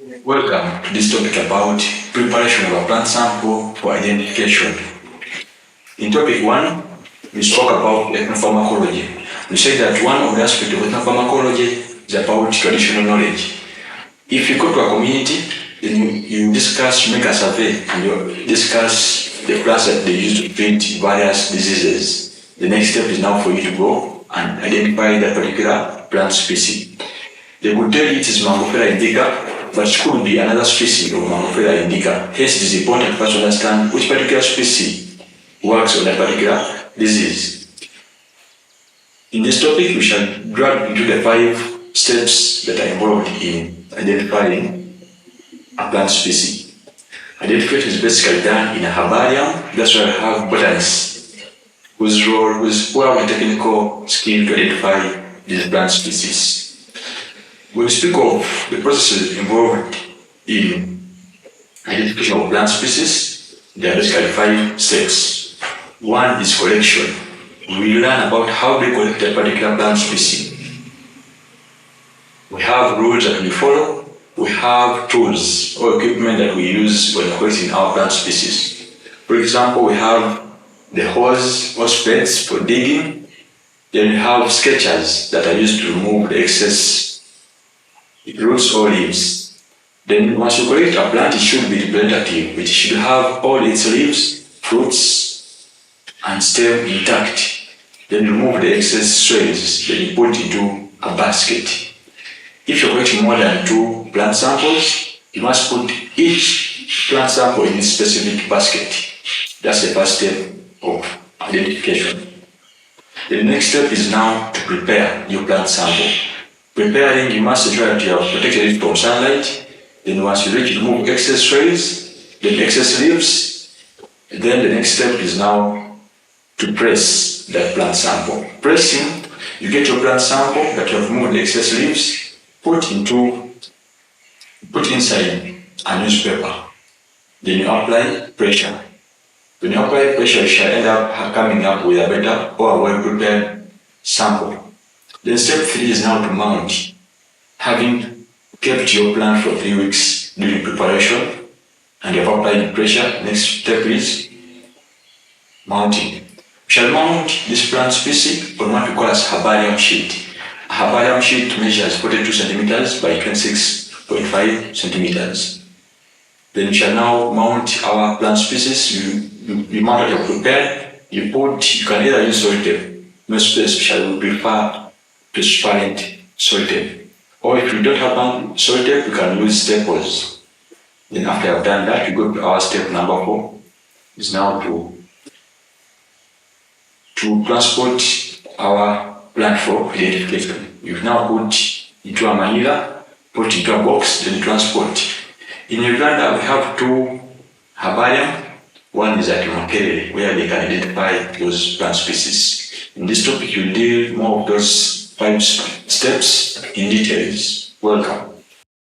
Welcome to this topic about preparation of a plant sample for identification. In topic 1, we spoke about ethnopharmacology. We said that one of the aspects of ethnopharmacology is about traditional knowledge. If you go to a community, then you discuss, you make a survey, and you discuss the plants that they use to treat various diseases. The next step is now for you to go and identify that particular plant species. They could tell you it is Mangophylla indica, but it could be another species of Mangophylla indica. Hence, it is important for us to understand which particular species works on that particular disease. In this topic, we shall drag into the 5 steps that are involved in identifying a plant species. Identification is basically done in a herbarium. That's why we have botanists who have the technical skill to identify these plant species. When we speak of the processes involved in identification of plant species, there are basically 5 steps. 1 is collection. We learn about how we collect a particular plant species. We have rules that we follow. We have tools or equipment that we use when collecting our plant species. For example, we have the hose or spades for digging. Then we have sketchers that are used to remove the excess roots or leaves. Then once you collect a plant, it should be representative. It should have all its leaves, fruits, and stem intact. Then remove the excess soils, then you put into a basket. If you're collecting more than 2 plant samples, you must put each plant sample in a specific basket. That's the first step of identification. The next step is now to prepare your plant sample. Preparing, you must ensure that you have protected it from sunlight. Then once you reach, remove excess soils, then excess leaves. Then the next step is now to press that plant sample. Pressing, you get your plant sample that you have removed the excess leaves, put inside a newspaper. Then you apply pressure. When you apply pressure, you shall end up coming up with a better or a well-prepared sample. Then step 3 is now to mount. Having kept your plant for 3 weeks during preparation and you have applied pressure, next step is mounting. We shall mount this plant species on what we call as herbarium sheet. A herbarium sheet measures 42 centimeters by 26.5 centimeters. Then we shall now mount our plant species. You mount what you have prepared. You can either use soil tape. Most places shall prefer transparent soil tape. Or if you don't have soil tape, you can use staples. Then after I've done that, you go to our step number 4. Is now to transport our plant for identification. You've now put into a manila, put into a box, then transport. In Uganda, we have 2 herbarium. One is at Makerere, where they can identify those plant species. In this topic, you'll deal more of those 5 steps in details. Welcome.